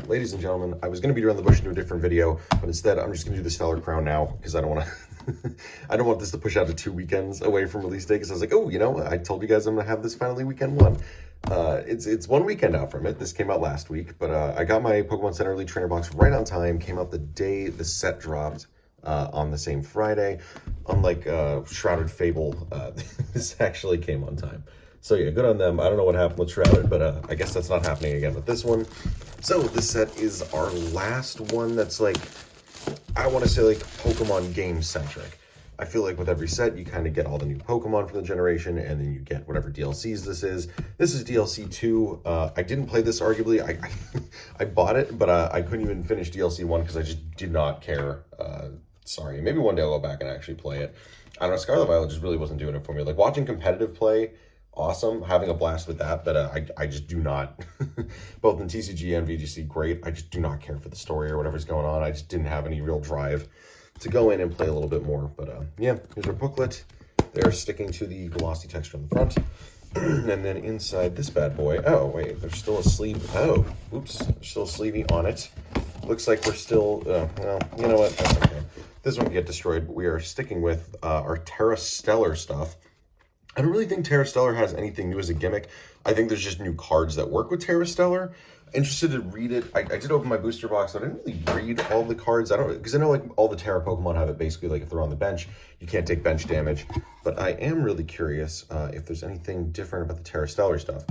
ladies and gentlemen, I was going to be around the bush and do a different video, but instead I'm just going to do the Stellar Crown now because I don't want to, I don't want this to push out to 2 weekends away from release day because I was like, oh, you know, I told you guys I'm going to have this finally weekend one. It's 1 weekend out from it. This came out last week, but I got my Pokemon Center Elite Trainer box right on time, came out the day the set dropped. On the same Friday, unlike Shrouded Fable, this actually came on time. So yeah, good on them. I don't know what happened with Shrouded, but I guess that's not happening again with this one. So this set is our last one that's like, I want to say like Pokemon game centric. I feel like with every set, you kind of get all the new Pokemon from the generation, and then you get whatever DLCs this is. This is DLC 2. I didn't play this, arguably. I bought it, but I couldn't even finish DLC 1 because I just did not care. Sorry, maybe one day I'll go back and actually play it. I don't know, Scarlet Violet just really wasn't doing it for me. Like, watching competitive play, awesome, having a blast with that, but I just do not, both in TCG and VGC, great. I just do not care for the story or whatever's going on. I just didn't have any real drive to go in and play a little bit more. But yeah, here's our booklet. They're sticking to the glossy texture on the front. And then inside this bad boy, oh, wait, there's still a sleeve. Oh, oops, there's still a sleevey on it. Looks like we're still, well, you know what, that's okay. This one can get destroyed, but we are sticking with our Terra Stellar stuff. I don't really think Terra Stellar has anything new as a gimmick. I think there's just new cards that work with Terra Stellar. Interested to read it. I did open my booster box, but I didn't really read all the cards. Because I know like all the Terra Pokemon have it basically like if they're on the bench, you can't take bench damage. But I am really curious if there's anything different about the Terra Stellar stuff.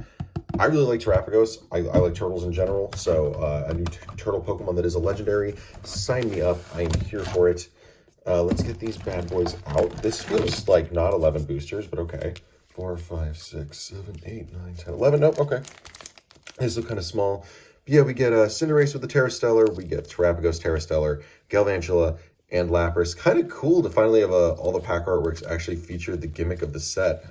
I really like Terrapagos. I like turtles in general, so a new turtle Pokemon that is a legendary. Sign me up. I am here for it. Let's get these bad boys out. This feels like not 11 boosters, but okay. 4, 5, 6, 7, 8, 9, 10, 11. Nope, okay. These look kind of small. But yeah, we get Cinderace with the Terra Stellar. We get Terrapagos, Terra Stellar, Galvantula, and Lapras. Kind of cool to finally have all the pack artworks actually feature the gimmick of the set.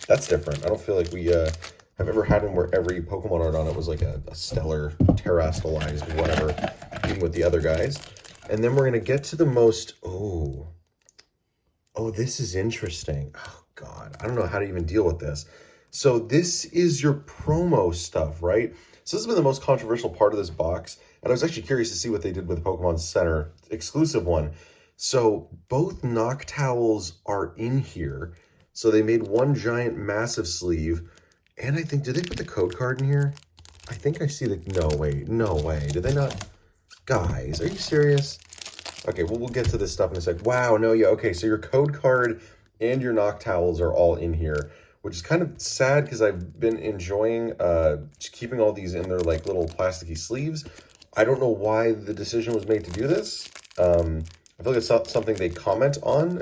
That's different. I don't feel like we have ever had one where every Pokemon art on it was like a stellar, terrestrialized, whatever, even with the other guys. And then we're going to get to the most, oh, this is interesting. Oh, God, I don't know how to even deal with this. So this is your promo stuff, right? So this has been the most controversial part of this box. And I was actually curious to see what they did with the Pokemon Center exclusive one. So both Noctowls are in here. So they made one giant massive sleeve. And I think, did they put the code card in here? I think I see the, no, wait, no way. Did they not? Guys, are you serious? Okay, well, we'll get to this stuff in a sec. Wow, no, yeah, okay, so your code card and your Noctowls are all in here, which is kind of sad because I've been enjoying just keeping all these in their like little plasticky sleeves. I don't know why the decision was made to do this. I feel like it's not something they comment on,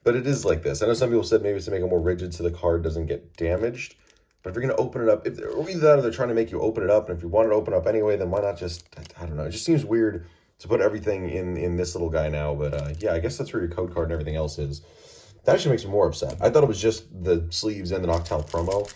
but it is like this. I know some people said maybe it's to make it more rigid so the card doesn't get damaged. But if you're going to open it up, or either that or they're trying to make you open it up, and if you want it to open up anyway, then why not just, I don't know. It just seems weird to put everything in this little guy now. But yeah, I guess that's where your code card and everything else is. That actually makes me more upset. I thought it was just the sleeves and the Noctowl promo.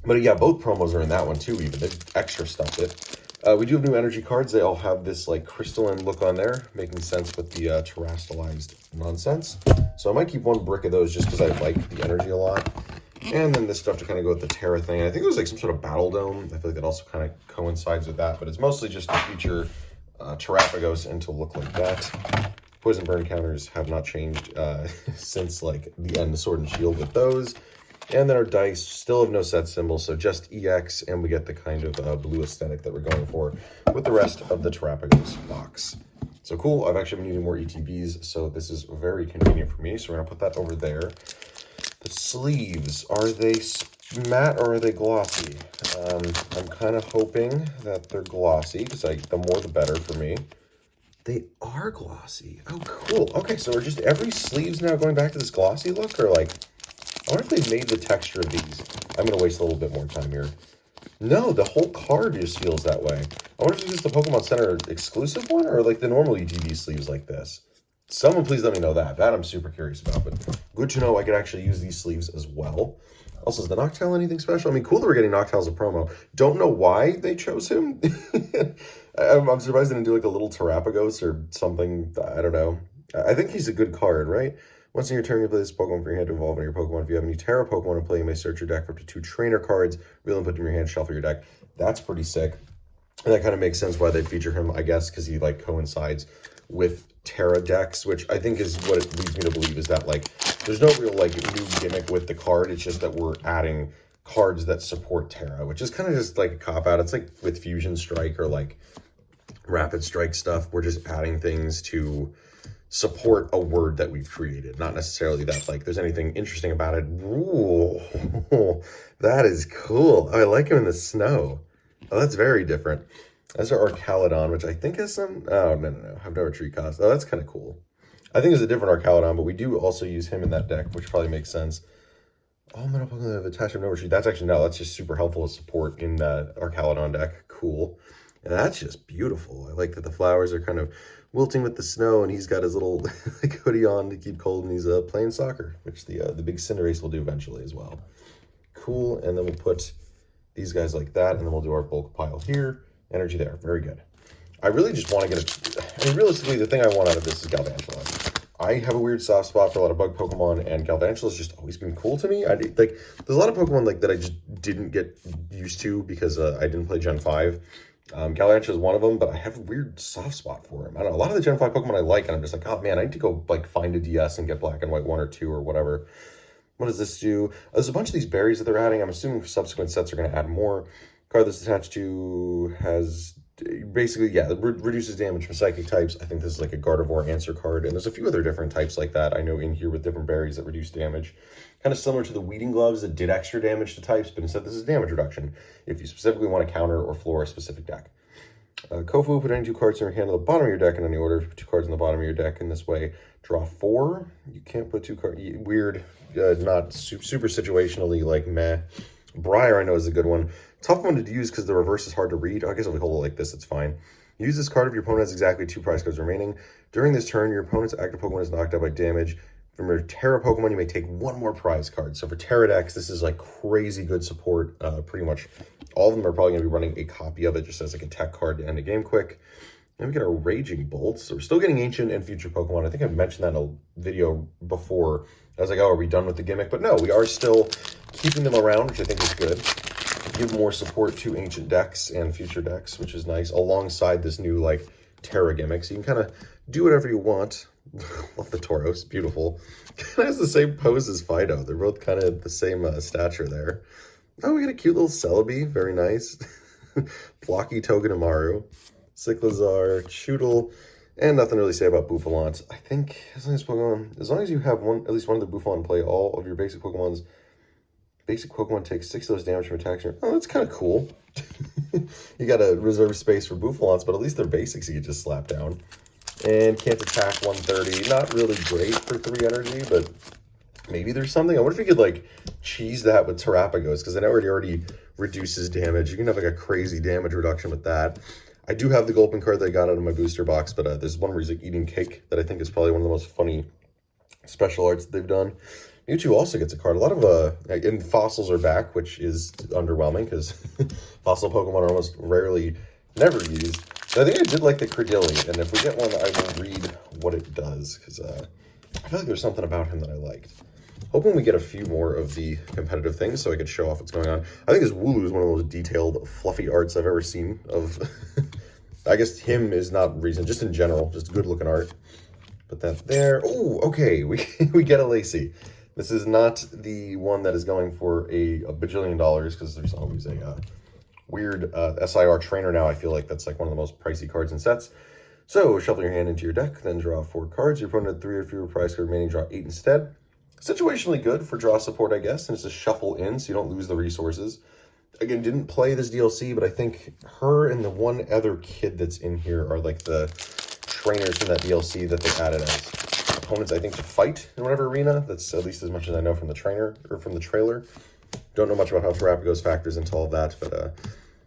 But yeah, both promos are in that one too, even. They extra stuff it. We do have new energy cards. They all have this like crystalline look on there, making sense with the terrestrialized nonsense. So I might keep one brick of those just because I like the energy a lot. And then this stuff to kind of go with the Terra thing. I think it was like some sort of battle dome. I feel like that also kind of coincides with that. But it's mostly just to feature Terrapagos and to look like that. Poison burn counters have not changed since like the end of Sword and Shield with those. And then our dice still have no set symbol, so just EX. And we get the kind of blue aesthetic that we're going for with the rest of the Terrapagos box. So cool. I've actually been using more ETBs, so this is very convenient for me. So we're going to put that over there. The sleeves, are they matte or are they glossy? I'm kind of hoping that they're glossy because the more the better for me. They are glossy. Oh, cool. Okay, so we're just every sleeve's now going back to this glossy look, or like, I wonder if they've made the texture of these. I'm going to waste a little bit more time here. No, the whole card just feels that way. I wonder if it's just the Pokemon Center exclusive one or like the normal ETB sleeves like this. Someone please let me know that. That I'm super curious about, but good to know I could actually use these sleeves as well. Also, is the Noctowl anything special? I mean, cool that we're getting Noctowl as a promo. Don't know why they chose him. I'm surprised they didn't do like a little Terrapagos or something. I don't know. I think he's a good card, right? Once in your turn, you play this Pokemon from your hand to evolve on your Pokemon. If you have any Terra Pokemon to play, you may search your deck for up to 2 trainer cards. Wheel and put them in your hand, shuffle your deck. That's pretty sick. And that kind of makes sense why they feature him, I guess, because he like coincides with Terra decks, which I think is what it leads me to believe is that like there's no real like new gimmick with the card. It's just that we're adding cards that support Terra, which is kind of just like a cop out. It's like with Fusion Strike or like Rapid Strike stuff. We're just adding things to support a word that we've created, not necessarily that like there's anything interesting about it. Ooh, that is cool. I like him in the snow. Oh, that's very different. That's our Archaludon, which I think has some... Oh, no. Have no retreat cost. Oh, that's kind of cool. I think it's a different Archaludon, but we do also use him in that deck, which probably makes sense. All metal Pokemon have attached no retreat. That's actually... No, that's just super helpful to support in that Archaludon deck. Cool. And that's just beautiful. I like that the flowers are kind of wilting with the snow, and he's got his little like, hoodie on to keep cold, and he's playing soccer, which the big Cinderace will do eventually as well. Cool. And then we'll put these guys like that, and then we'll do our bulk pile here. Energy there. Very good. I really just want to get I mean, realistically, the thing I want out of this is Galvantula. I have a weird soft spot for a lot of bug Pokemon, and Galvantula's just always been cool to me. Like, there's a lot of Pokemon like that I just didn't get used to because I didn't play Gen 5. Galvantula is one of them, but I have a weird soft spot for him. I don't know. A lot of the Gen 5 Pokemon I like, and I'm just like, oh man, I need to go like find a DS and get Black and White 1 or 2 or whatever. What does this do? There's a bunch of these berries that they're adding. I'm assuming subsequent sets are going to add more. Card that's attached to has basically, yeah, reduces damage from psychic types. I think this is like a Gardevoir answer card, and there's a few other different types like that I know in here with different berries that reduce damage. Kind of similar to the Weeding Gloves that did extra damage to types, but instead this is damage reduction if you specifically want to counter or floor a specific deck. Kofu, put any 2 cards in your hand at the bottom of your deck in any order. Put 2 cards in the bottom of your deck in this way. Draw 4. You can't put 2 cards. Weird, not super situationally like meh. Briar I know is a good one. Tough one to use because the reverse is hard to read. I guess if we hold it like this, it's fine. Use this card if your opponent has exactly 2 prize cards remaining. During this turn, your opponent's active Pokemon is knocked out by damage. From your Terra Pokemon, you may take 1 more prize card. So for Terra decks, this is like crazy good support. Pretty much all of them are probably going to be running a copy of it just as like a tech card to end a game quick. Then we get our Raging Bolt. So we're still getting Ancient and Future Pokemon. I think I mentioned that in a video before. I was like, oh, are we done with the gimmick? But no, we are still keeping them around, which I think is good. Give more support to Ancient decks and Future decks, which is nice, alongside this new, like, Terra gimmick. So you can kind of do whatever you want. Love the Tauros. Beautiful. Kind of has the same pose as Fido. They're both kind of the same stature there. Oh, we got a cute little Celebi. Very nice. Blocky Togedemaru. Cyclizar, Choodle, and nothing to really say about Bouffalante. I think as long as you have at least one of the Bouffalante play all of your basic Pokemon takes 6 of those damage from attacks. Oh, that's kind of cool. You got to reserve space for Bouffalantes, but at least they're basics you can just slap down. And can't attack 130. Not really great for 3 energy, but maybe there's something. I wonder if you could like cheese that with Terrapagos, because I know it already reduces damage. You can have like a crazy damage reduction with that. I do have the Gulpin card that I got out of my booster box, but there's one where he's like eating cake that I think is probably one of the most funny special arts that they've done. Mewtwo also gets a card. A lot of, and Fossils are back, which is underwhelming because Fossil Pokemon are almost never used. But I think I did like the Credilli, and if we get one, I will read what it does because I feel like there's something about him that I liked. Hoping we get a few more of the competitive things so I could show off what's going on. I think this Wooloo is one of the most detailed, fluffy arts I've ever seen of... I guess him is not reason, just in general, just good-looking art. Put that there. Oh, okay, we get a Lacey. This is not the one that is going for a bajillion dollars because there's always a weird SIR trainer now. I feel like that's like one of the most pricey cards in sets. So, shuffle your hand into your deck, then draw 4 cards. Your opponent had 3 or fewer prize cards remaining, draw 8 instead. Situationally good for draw support, I guess, and it's just shuffle in so you don't lose the resources. Again, didn't play this DLC, but I think her and the one other kid that's in here are like the trainers from that DLC that they added as opponents, I think, to fight in whatever arena. That's at least as much as I know from the trainer, or from the trailer. Don't know much about how Terrapagos factors into all of that, but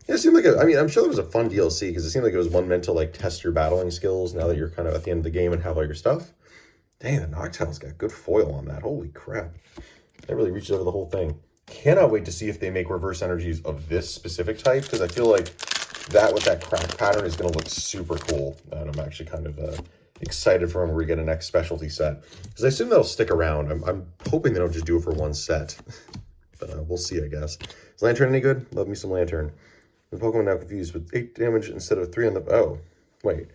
yeah, it seemed like I mean, I'm sure it was a fun DLC because it seemed like it was one meant to like test your battling skills now that you're kind of at the end of the game and have all your stuff. Dang, the Noctowl's got good foil on that. Holy crap. That really reaches over the whole thing. Cannot wait to see if they make reverse energies of this specific type, because I feel like that with that crack pattern is going to look super cool. And I'm actually kind of excited for when we get a next specialty set. Because I assume that'll stick around. I'm hoping they don't just do it for one set. But we'll see, I guess. Is Lantern any good? Love me some Lantern. The Pokemon now confused with 8 damage instead of 3 on the... Oh, wait.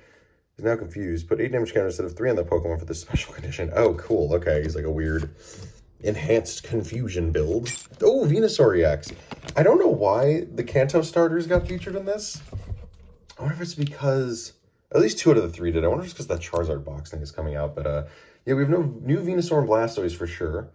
He's now confused. Put 8 damage counter instead of 3 on the Pokemon for this special condition. Oh, cool. Okay, he's like a weird enhanced confusion build. Oh, Venusaur EX. I don't know why the Kanto starters got featured in this. I wonder if it's because... At least 2 out of the 3 did. I wonder if it's because that Charizard box thing is coming out. But, yeah, we have no new Venusaur and Blastoise for sure.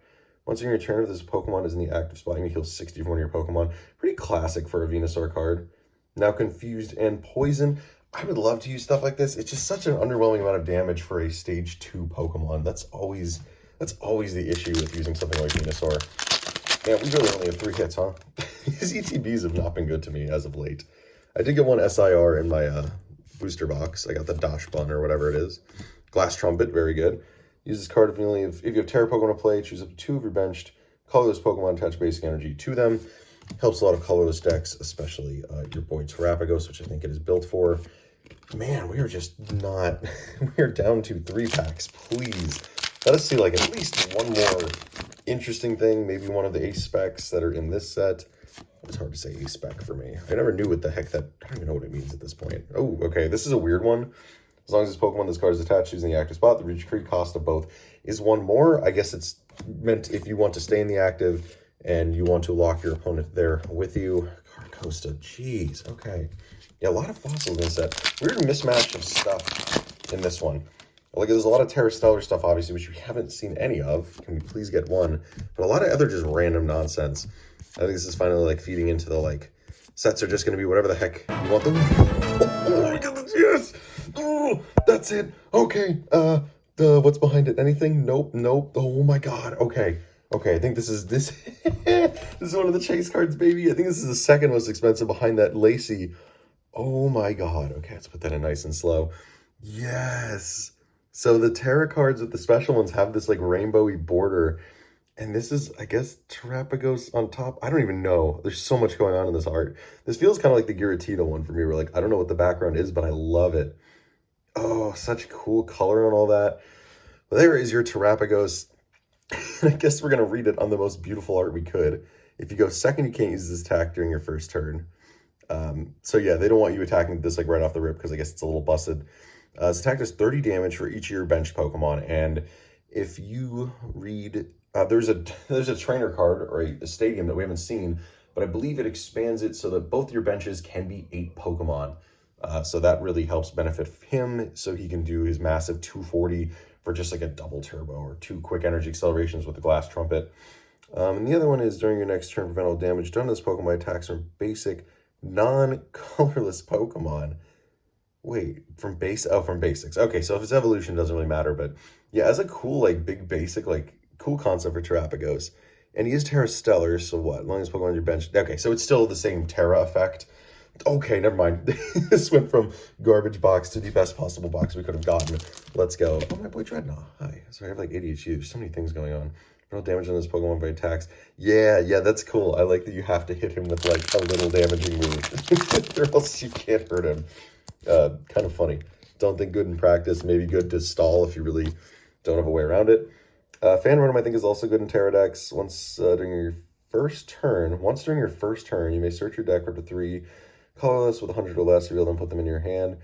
Once in your turn, if this Pokemon is in the active spot, you may heal 60 from one of your Pokemon. Pretty classic for a Venusaur card. Now Confused and Poison. I would love to use stuff like this. It's just such an underwhelming amount of damage for a Stage 2 Pokemon. That's always the issue with using something like Venusaur. Yeah, we really only have 3 hits, huh? These ETBs have not been good to me as of late. I did get one SIR in my booster box. I got the Dash Bun or whatever it is. Glass Trumpet, very good. Use this card if you have Terra Pokemon to play, choose up to 2 of your benched colorless Pokemon, attach basic energy to them. Helps a lot of colorless decks, especially your boy Terrapagos, which I think it is built for. Man, we are just not... we are down to 3 packs. Please, let us see like at least one more interesting thing. Maybe one of the ace specs that are in this set. It's hard to say ace spec for me. I never knew what the heck that... I don't even know what it means at this point. Oh, okay, this is a weird one. As long as this Pokemon, this card is attached using the active spot, the retreat cost of both is 1 more. I guess it's meant if you want to stay in the active and you want to lock your opponent there with you. Carcosa, jeez, okay. Yeah, a lot of fossils in this set. Weird mismatch of stuff in this one. Like, there's a lot of Terra Stellar stuff, obviously, which we haven't seen any of. Can we please get one? But a lot of other just random nonsense. I think this is finally, like, feeding into the, like, sets are just going to be whatever the heck you want them. Oh my goodness, yes! Oh, that's it. Okay, what's behind it? Anything? Nope, nope. Oh my god, okay. Okay, I think this is this is one of the chase cards, baby. I think this is the second most expensive behind that Lacey. Oh my god. Okay, let's put that in nice and slow. Yes. So the Terra cards with the special ones have this like rainbowy border. And this is, I guess, Terrapagos on top. I don't even know. There's so much going on in this art. This feels kind of like the Giratina one for me, where like, I don't know what the background is, but I love it. Oh, such cool color and all that. Well, there is your Terrapagos. I guess we're going to read it on the most beautiful art we could. If you go second, you can't use this attack during your first turn. So yeah, they don't want you attacking this like right off the rip because I guess it's a little busted. This attack does 30 damage for each of your benched Pokemon. And if you read... there's a trainer card or a stadium that we haven't seen, but I believe it expands it so that both your benches can be 8 Pokemon. So that really helps benefit him so he can do his massive 240 for just like a double turbo or 2 quick energy accelerations with the Glass Trumpet. And the other one is during your next turn, prevent all damage done to this Pokemon by attacks from basic non-colorless Pokemon. Wait, from basics. Okay, so if it's evolution, it doesn't really matter, but yeah, as a cool, like, big basic, like, cool concept for Terrapagos. And he is Terra Stellar, so what? As long as Pokemon on your bench... Okay, so it's still the same Terra effect. Okay, never mind. This went from garbage box to the best possible box we could have gotten. Let's go. Oh, my boy Dreadnought. Hi. Sorry, I have like ADHD. There's so many things going on. No damage on this Pokemon by attacks. Yeah, that's cool. I like that you have to hit him with like a little damaging move. Or else you can't hurt him. Kind of funny. Don't think good in practice. Maybe good to stall if you really don't have a way around it. Fan Rotom, I think, is also good in Terra decks. Once during your first turn, you may search your deck for up to 3 colorless with 100 or less, reveal them, put them in your hand.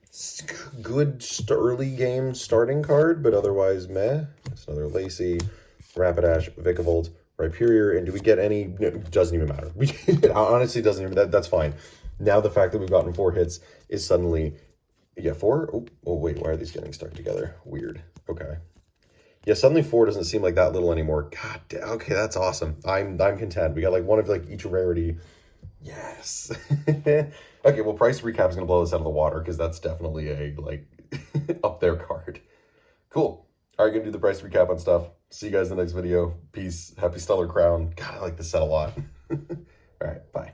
It's good early game starting card, but otherwise meh. It's another Lacey, Rapidash, Vikavolt, Rhyperior, and do we get any? No, it doesn't even matter. It honestly doesn't even, that's fine. Now the fact that we've gotten 4 hits is suddenly, yeah, 4? Oh wait, why are these getting stuck together? Weird. Okay. Yeah, suddenly 4 doesn't seem like that little anymore. God damn, okay, that's awesome. I'm content. We got like one of like each rarity. Yes. Okay, well, price recap is going to blow this out of the water because that's definitely a, like, up there card. Cool. All right, going to do the price recap on stuff. See you guys in the next video. Peace. Happy Stellar Crown. God, I like this set a lot. All right, bye.